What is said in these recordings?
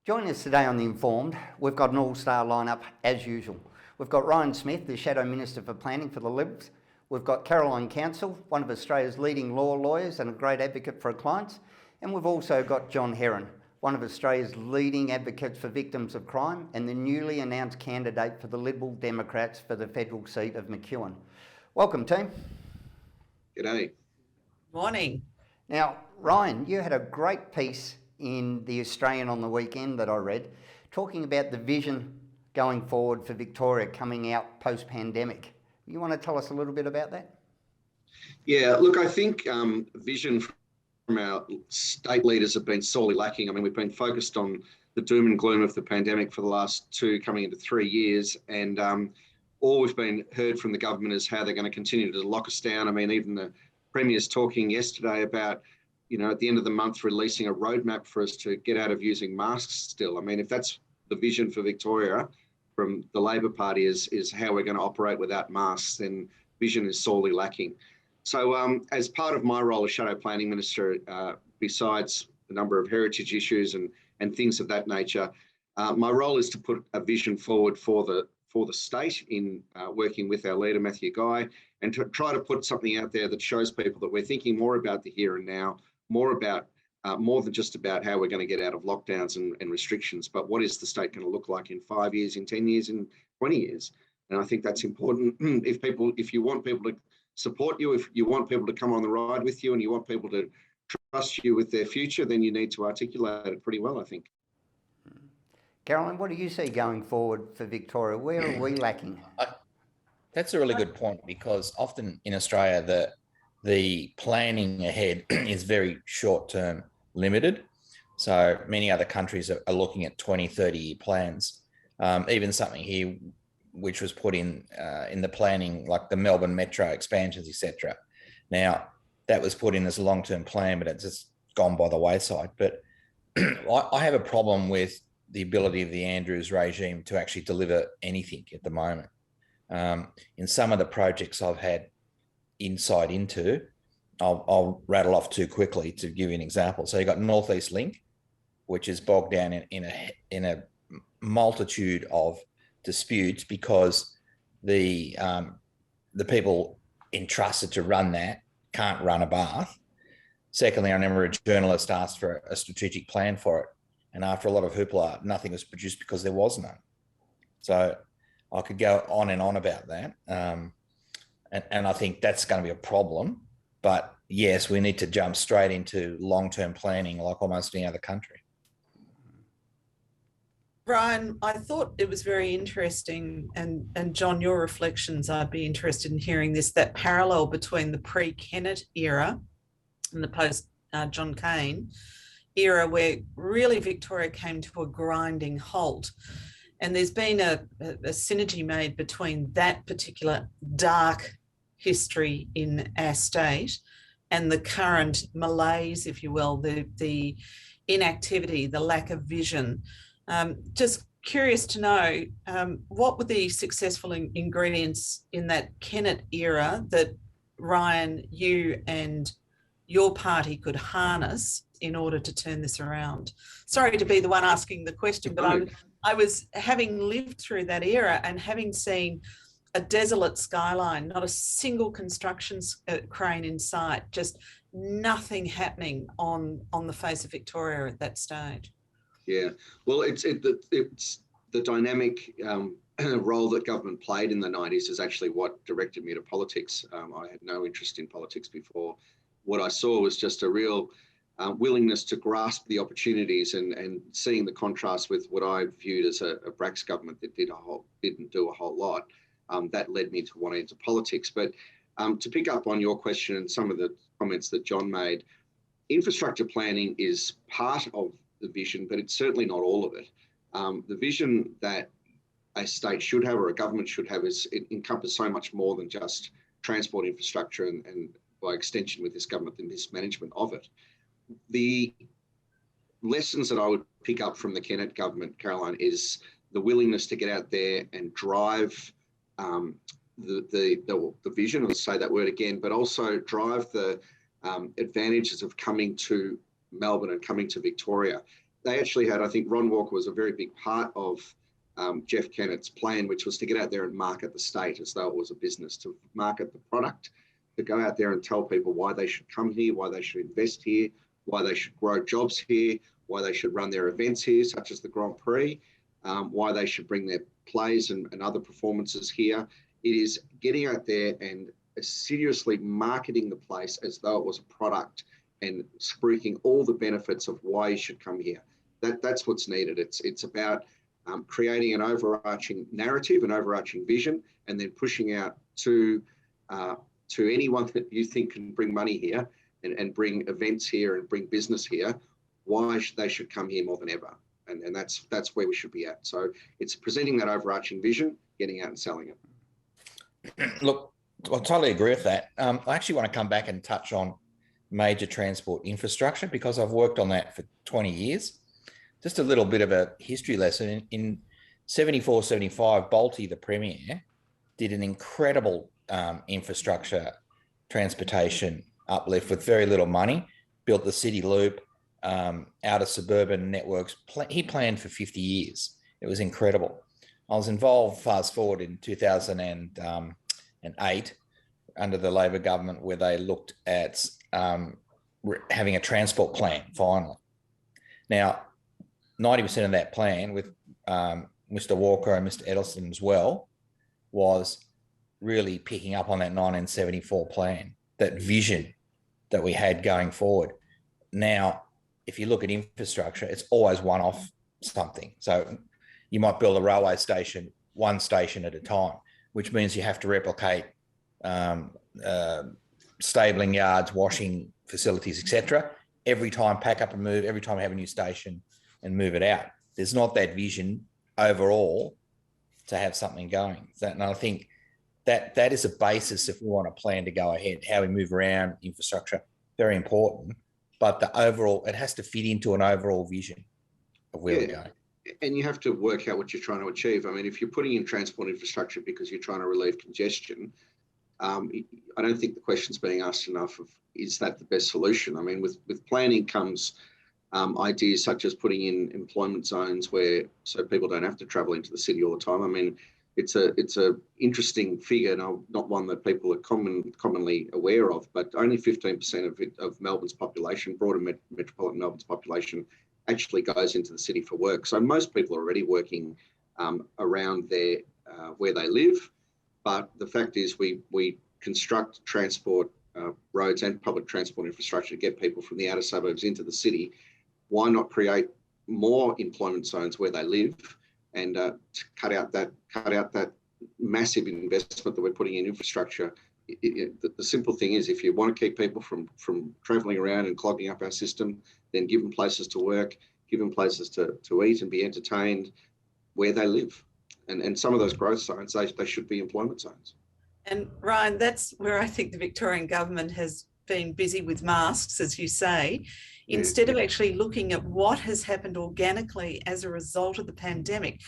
Joining us today on The Informed, we've got an all-star lineup as usual. We've got Ryan Smith, the Shadow Minister for Planning for the Liberals. We've got Caroline Council, one of Australia's leading law lawyers and a great advocate for her clients. And we've also got John Heron, one of Australia's leading advocates for victims of crime and the newly announced candidate for the Liberal Democrats for the federal seat of McEwen. Welcome, team. G'day. Morning. Now, Ryan, you had a great piece in The Australian on the weekend that I read, talking about the vision going forward for Victoria coming out post-pandemic. You want to tell us a little bit about that? Yeah, look, I think vision from our state leaders have been sorely lacking. I mean, we've been focused on the doom and gloom of the pandemic for the last 2 coming into 3 years, and all we've been heard from the government is how they're going to continue to lock us down. I mean, even the Premier's talking yesterday about, at the end of the month, releasing a roadmap for us to get out of using masks still. I mean, if that's the vision for Victoria from the Labor Party is how we're going to operate without masks, then vision is sorely lacking. So as part of my role as Shadow Planning Minister, besides a number of heritage issues and things of that nature, my role is to put a vision forward for the state in working with our leader, Matthew Guy, and to try to put something out there that shows people that we're thinking more about the here and now, more than just about how we're going to get out of lockdowns and restrictions, but what is the state going to look like in 5 years, in 10 years, in 20 years? And I think that's important. If you want people to support you, if you want people to come on the ride with you, and you want people to trust you with their future, then you need to articulate it pretty well, I think. Caroline, what do you see going forward for Victoria? Where are we lacking? That's a really good point, because often in Australia, the planning ahead is very short-term limited. So many other countries are looking at 20, 30-year plans. Even something here which was put in the planning, like the Melbourne Metro expansions, etc. Now, that was put in as a long-term plan, but it's just gone by the wayside. But I have a problem with the ability of the Andrews regime to actually deliver anything at the moment. In some of the projects I've had insight into, I'll rattle off too quickly to give you an example. So you've got North East Link, which is bogged down in a multitude of disputes because the people entrusted to run that can't run a bath. Secondly, I remember a journalist asked for a strategic plan for it, and after a lot of hoopla, nothing was produced because there was none. So I could go on and on about that. And I think that's going to be a problem. But yes, we need to jump straight into long-term planning like almost any other country. Ryan, I thought it was very interesting, and John, your reflections, I'd be interested in hearing this, that parallel between the pre-Kennett era and the post-John Cain era, where really Victoria came to a grinding halt. And there's been a synergy made between that particular dark history in our state and the current malaise, if you will, the inactivity, the lack of vision. Just curious to know, what were the successful ingredients in that Kennett era that, Ryan, you and your party could harness in order to turn this around? Sorry to be the one asking the question, but I was, having lived through that era and having seen a desolate skyline, not a single construction crane in sight, just nothing happening on the face of Victoria at that stage. Yeah, well, it's the dynamic role that government played in the 90s is actually what directed me to politics. I had no interest in politics before. What I saw was just a real willingness to grasp the opportunities and seeing the contrast with what I viewed as a Brax government that didn't do a whole lot. That led me to wanting into politics. But to pick up on your question and some of the comments that John made, infrastructure planning is part of the vision, but it's certainly not all of it. The vision that a state should have or a government should have it encompasses so much more than just transport infrastructure and by extension with this government, the mismanagement of it. The lessons that I would pick up from the Kennett government, Caroline, is the willingness to get out there and drive the vision, I'll say that word again, but also drive the advantages of coming to Melbourne and coming to Victoria. they actually had, I think Ron Walker was a very big part of Jeff Kennett's plan, which was to get out there and market the state as though it was a business, to market the product, to go out there and tell people why they should come here, why they should invest here, why they should grow jobs here, why they should run their events here, such as the Grand Prix, why they should bring their plays and other performances here. It is getting out there and assiduously marketing the place as though it was a product and spruiking all the benefits of why you should come here. That's what's needed. It's about creating an overarching narrative, an overarching vision, and then pushing out to anyone that you think can bring money here and bring events here and bring business here, why they should come here more than ever. And that's where we should be at. So it's presenting that overarching vision, getting out and selling it. Look, I totally agree with that. I actually want to come back and touch on major transport infrastructure because I've worked on that for 20 years. Just a little bit of a history lesson. In 74, 75, Bolte, the Premier, did an incredible infrastructure transportation uplift with very little money, built the city loop, out of suburban networks. He planned for 50 years. It was incredible. I was involved, fast forward, in 2008 under the Labor government, where they looked at having a transport plan finally. Now, 90% of that plan, with Mr. Walker and Mr. Edelson as well, was really picking up on that 1974 plan, that vision that we had going forward. Now, if you look at infrastructure, it's always one off something. So you might build a railway station, one station at a time, which means you have to replicate stabling yards, washing facilities, etc. Every time, pack up and move, every time we have a new station and move it out. There's not that vision overall to have something going. And I think that is a basis if we want a plan to go ahead. How we move around infrastructure, very important. But the overall, it has to fit into an overall vision of where we're going. And you have to work out what you're trying to achieve. I mean, if you're putting in transport infrastructure because you're trying to relieve congestion, I don't think the question's being asked enough of, is that the best solution? I mean, with planning comes ideas such as putting in employment zones so people don't have to travel into the city all the time. I mean, it's a interesting figure, not one that people are commonly aware of, but only 15% of Melbourne's population, broader metropolitan Melbourne's population, actually goes into the city for work. So most people are already working around where they live. But the fact is we construct transport roads and public transport infrastructure to get people from the outer suburbs into the city. Why not create more employment zones where they live and to cut out that massive investment that we're putting in infrastructure? The simple thing is, if you want to keep people from travelling around and clogging up our system, then give them places to work, give them places to eat and be entertained where they live. And some of those growth zones, they should be employment zones. And Ryan, that's where I think the Victorian government has been busy with masks, as you say, instead of actually looking at what has happened organically as a result of the pandemic.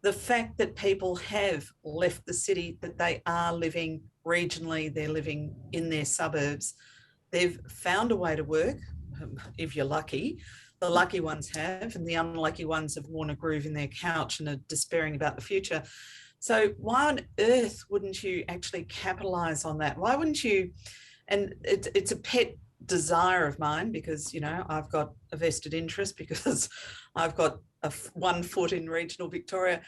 The fact that people have left the city, that they are living regionally, they're living in their suburbs, they've found a way to work, if you're lucky. The lucky ones have, and the unlucky ones have worn a groove in their couch and are despairing about the future. So why on earth wouldn't you actually capitalise on that? Why wouldn't you? And it's a pet desire of mine because, you know, I've got a vested interest because I've got one foot in regional Victoria.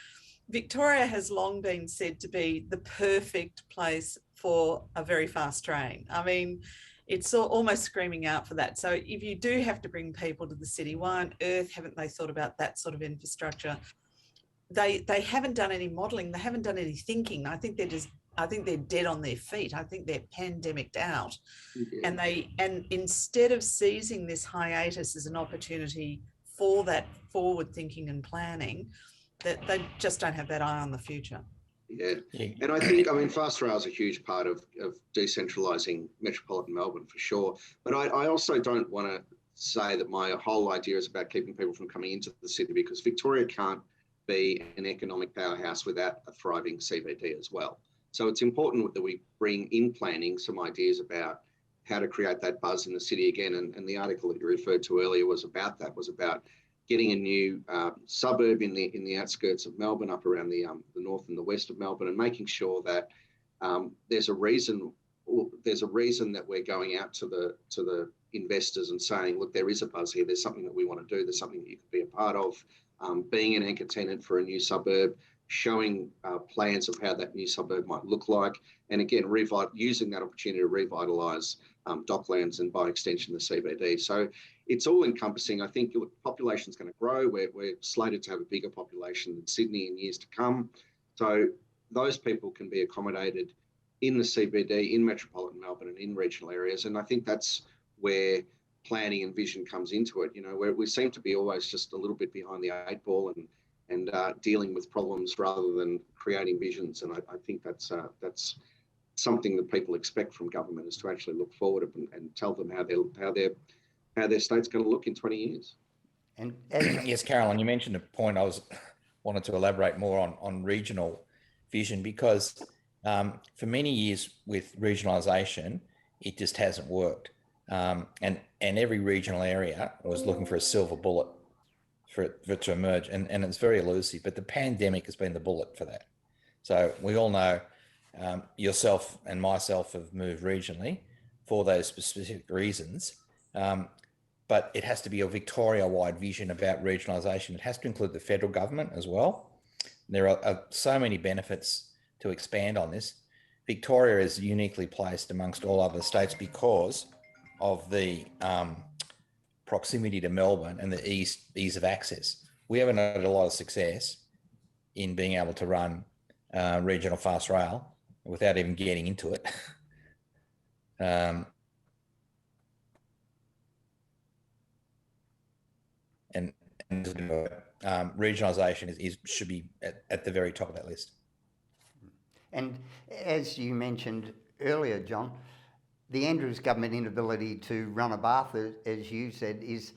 Victoria has long been said to be the perfect place for a very fast train. I mean, it's almost screaming out for that. So if you do have to bring people to the city, why on earth haven't they thought about that sort of infrastructure? They haven't done any modelling. They haven't done any thinking. I think they're dead on their feet. I think they're pandemicked out. Yeah. And instead of seizing this hiatus as an opportunity for that forward thinking and planning, that they just don't have that eye on the future. Yeah. And I think, fast rail is a huge part of decentralising metropolitan Melbourne for sure. But I also don't want to say that my whole idea is about keeping people from coming into the city, because Victoria can't be an economic powerhouse without a thriving CBD as well. So it's important that we bring in planning some ideas about how to create that buzz in the city again. And the article that you referred to earlier was about getting a new suburb in the outskirts of Melbourne, up around the north and the west of Melbourne, and making sure that there's a reason that we're going out to the investors and saying, look, there is a buzz here. There's something that we want to do. There's something that you could be a part of. Being an anchor tenant for a new suburb, showing plans of how that new suburb might look like, and again, using that opportunity to revitalise Docklands and by extension the CBD. So it's all encompassing. I think the population is going to grow. We're slated to have a bigger population than Sydney in years to come. So those people can be accommodated in the CBD, in metropolitan Melbourne and in regional areas. And I think that's where planning and vision comes into it. You know, where we seem to be always just a little bit behind the 8 ball and dealing with problems rather than creating visions. And I think that's something that people expect from government, is to actually look forward and tell them how their state's going to look in 20 years. And yes, Caroline, you mentioned a point I wanted to elaborate more on regional vision, because for many years with regionalisation, it just hasn't worked. And every regional area was looking for a silver bullet for it to emerge, and it's very elusive. But the pandemic has been the bullet for that. So we all know yourself and myself have moved regionally for those specific reasons. But it has to be a Victoria-wide vision about regionalisation. It has to include the federal government as well. There are so many benefits to expand on this. Victoria is uniquely placed amongst all other states because of the proximity to Melbourne and the ease of access. We haven't had a lot of success in being able to run regional fast rail without even getting into it. And regionalisation should be at the very top of that list. And as you mentioned earlier, John, the Andrews government inability to run a bath, as you said, is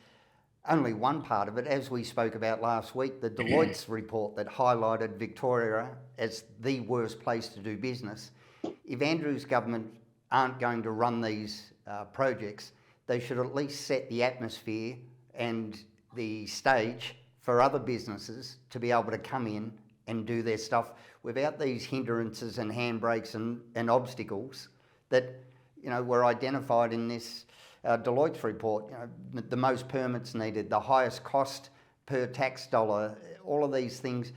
only one part of it. As we spoke about last week, the Deloitte's report that highlighted Victoria as the worst place to do business. If Andrews government aren't going to run these projects, they should at least set the atmosphere and the stage for other businesses to be able to come in and do their stuff without these hindrances and handbrakes and obstacles that, you know, were identified in this Deloitte's report. You know, the most permits needed, the highest cost per tax dollar, all of these things,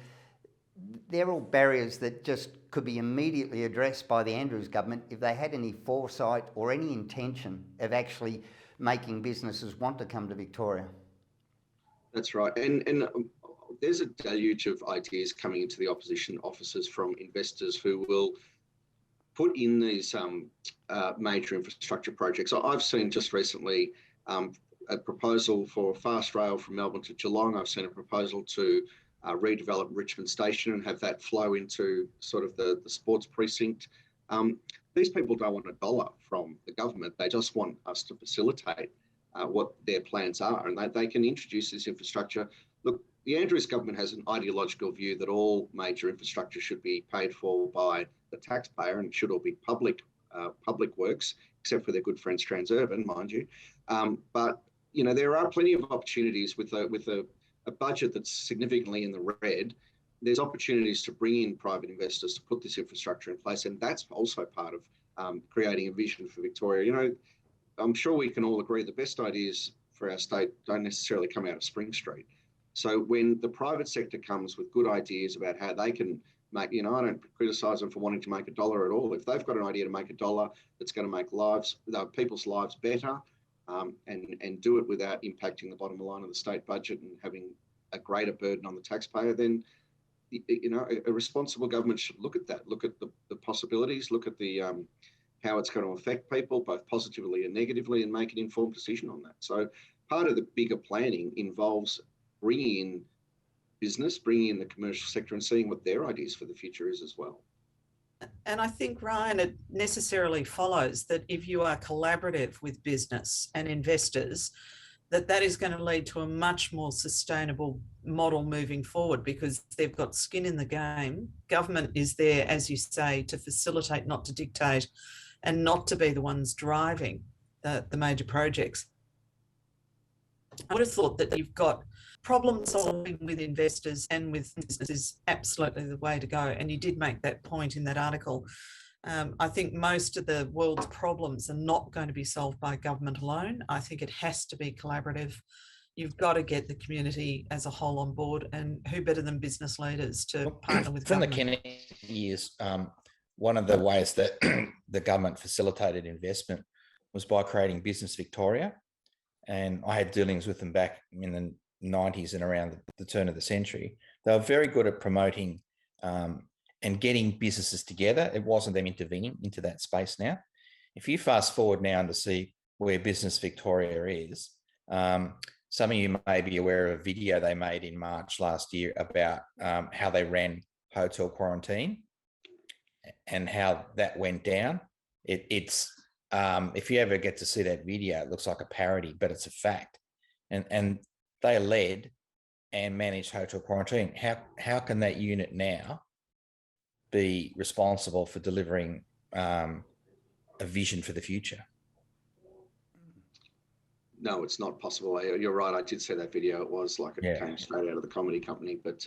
they're all barriers that just could be immediately addressed by the Andrews government if they had any foresight or any intention of actually making businesses want to come to Victoria. That's right. And there's a deluge of ideas coming into the opposition offices from investors who will put in these major infrastructure projects. I've seen just recently a proposal for fast rail from Melbourne to Geelong. I've seen a proposal to redevelop Richmond Station and have that flow into sort of the sports precinct. These people don't want a dollar from the government. They just want us to facilitate what their plans are, and they can introduce this infrastructure. Look, the Andrews government has an ideological view that all major infrastructure should be paid for by the taxpayer and should all be public works, except for their good friends Transurban, mind you. But you know, there are plenty of opportunities with a budget that's significantly in the red. There's opportunities to bring in private investors to put this infrastructure in place, and that's also part of creating a vision for Victoria. You know, I'm sure we can all agree the best ideas for our state don't necessarily come out of Spring Street. So when the private sector comes with good ideas about how they can make, you know, I don't criticise them for wanting to make a dollar at all. If they've got an idea to make a dollar that's going to make people's lives better, and do it without impacting the bottom line of the state budget and having a greater burden on the taxpayer, then, you know, a responsible government should look at that, look at the possibilities, look at the how it's going to affect people, both positively and negatively, and make an informed decision on that. So part of the bigger planning involves bringing in business, bringing in the commercial sector and seeing what their ideas for the future is as well. And I think, Ryan, it necessarily follows that if you are collaborative with business and investors, that is going to lead to a much more sustainable model moving forward, because they've got skin in the game. Government is there, as you say, to facilitate, not to dictate, and not to be the ones driving the major projects. I would have thought that you've got problem solving with investors and with business is absolutely the way to go. And you did make that point in that article. I think most of the world's problems are not going to be solved by government alone. I think it has to be collaborative. You've got to get the community as a whole on board, and who better than business leaders to partner with from government? the Kennedy years, one of the ways that the government facilitated investment was by creating Business Victoria. And I had dealings with them back in the 90s and around the turn of the century. They were very good at promoting and getting businesses together. It wasn't them intervening into that space now. If you fast forward now and to see where Business Victoria is, some of you may be aware of a video they made in March last year about how they ran hotel quarantine and how that went down. It's if you ever get to see that video, it looks like a parody, but it's a fact. And they led and managed hotel quarantine. How can that unit now be responsible for delivering a vision for the future? No, it's not possible. You're right. I did see that video. It was like it came straight out of the comedy company. But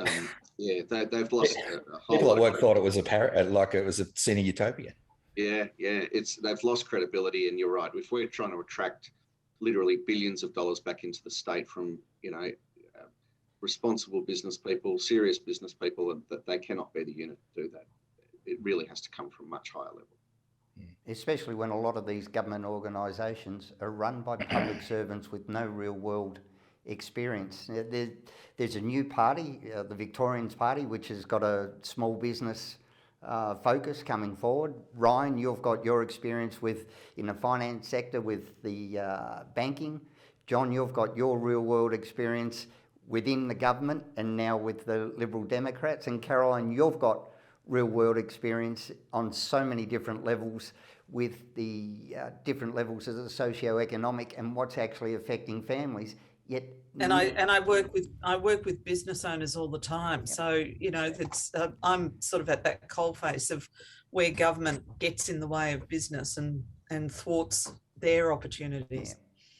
yeah, they've lost a whole people lot at work thought it was like it was a scene of utopia. Yeah, they've lost credibility, and you're right. If we're trying to attract literally billions of dollars back into the state from responsible business people, serious business people, that they cannot be the unit to do that. It really has to come from a much higher level. Especially when a lot of these government organisations are run by public servants with no real world experience. There's a new party, the Victorians Party, which has got a small business focus coming forward. Ryan, you've got your experience in the finance sector with the banking. John, you've got your real world experience within the government and now with the Liberal Democrats. And Caroline, you've got real world experience on so many different levels with the different levels of the socio-economic and what's actually affecting families. Yet, and I work with business owners all the time. Yep. So that's I'm sort of at that coalface of where government gets in the way of business and thwarts their opportunities.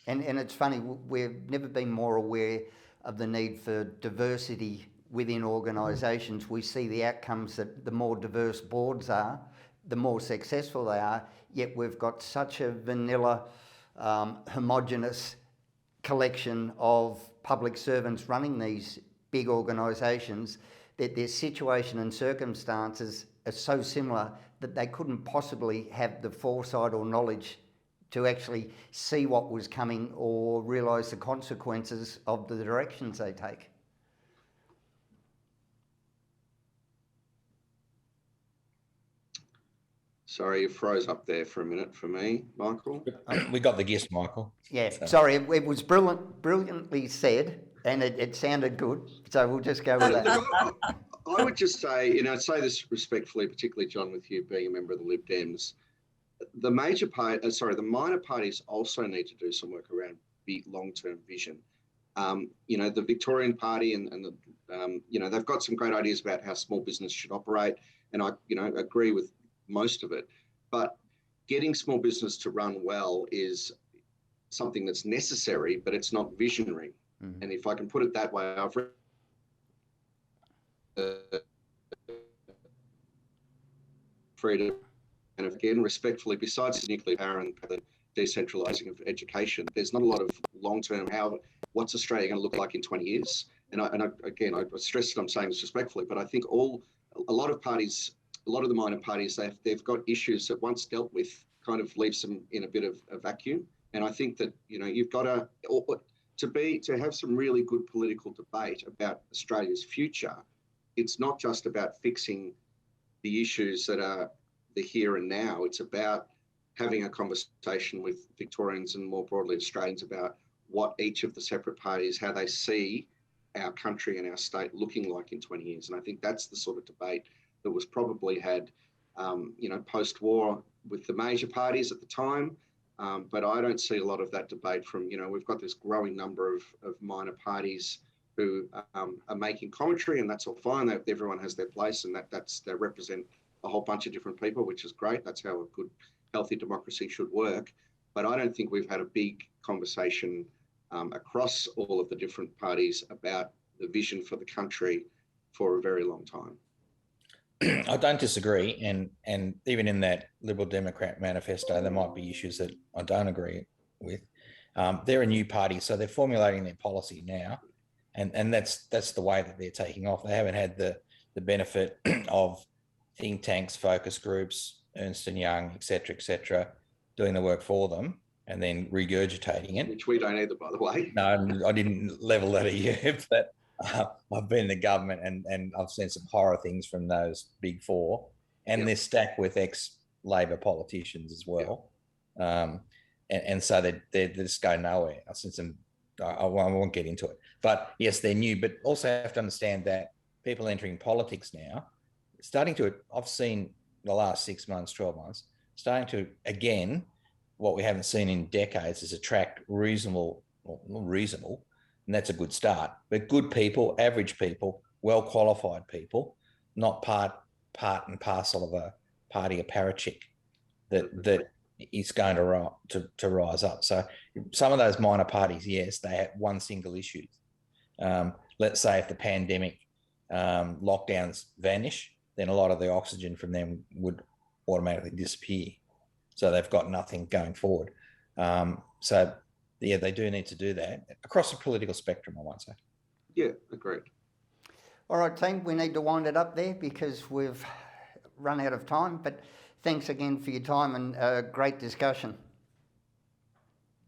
Yeah. And it's funny, we've never been more aware of the need for diversity within organisations. We see the outcomes that the more diverse boards are, the more successful they are, yet we've got such a vanilla, homogenous collection of public servants running these big organisations that their situation and circumstances are so similar that they couldn't possibly have the foresight or knowledge to actually see what was coming or realise the consequences of the directions they take. Sorry, you froze up there for a minute for me, Michael. We got the gist, Michael. Yeah, sorry, it was brilliantly said, and it sounded good, so we'll just go with that. I would just say, I'd say this respectfully, particularly John, with you being a member of the Lib Dems, the minor parties also need to do some work around big long-term vision. The Victorian Party and they've got some great ideas about how small business should operate, and I agree with most of it, but getting small business to run well is something that's necessary, but it's not visionary. Mm-hmm. And if I can put it that way, I've read freedom, and again, respectfully, besides nuclear power and the decentralising of education, there's not a lot of long-term what's Australia going to look like in 20 years? And I stress that I'm saying this respectfully, but I think a lot of the minor parties, they've got issues that once dealt with kind of leaves them in a bit of a vacuum. And I think that, you've got to have some really good political debate about Australia's future. It's not just about fixing the issues that are the here and now. It's about having a conversation with Victorians and more broadly Australians about what each of the separate parties, how they see our country and our state looking like in 20 years. And I think that's the sort of debate that was probably had, post-war with the major parties at the time. But I don't see a lot of that debate from, we've got this growing number of minor parties who are making commentary, and that's all fine. Everyone has their place, and they represent a whole bunch of different people, which is great. That's how a good, healthy democracy should work. But I don't think we've had a big conversation across all of the different parties about the vision for the country for a very long time. I don't disagree, and even in that Liberal Democrat manifesto, there might be issues that I don't agree with. They're a new party, so they're formulating their policy now, and that's the way that they're taking off. They haven't had the benefit of think tanks, focus groups, Ernst & Young, et cetera, doing the work for them and then regurgitating it. Which we don't either, by the way. No, I didn't level that at you, but I've been in the government and I've seen some horror things from those big four, and they're stacked with ex-Labor politicians as well. And so they just go nowhere. I've seen some, I won't get into it, but yes, they're new, but also have to understand that people entering politics now, I've seen the last 6 months, 12 months, starting to, again, what we haven't seen in decades is attract reasonable, and that's a good start, but good people, average people, well-qualified people, not part and parcel of a party apparatchik that is going to rise up. So some of those minor parties, yes, they have one single issue. Let's say if the pandemic lockdowns vanish, then a lot of the oxygen from them would automatically disappear. So they've got nothing going forward. So yeah, they do need to do that across the political spectrum, I might say. Yeah, agreed. All right, team, we need to wind it up there because we've run out of time, but thanks again for your time and great discussion.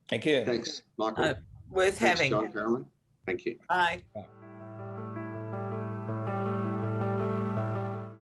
Thank you. Thanks, Michael. Worth Thanks, having. John, Carolyn. Thank you. Bye. Bye.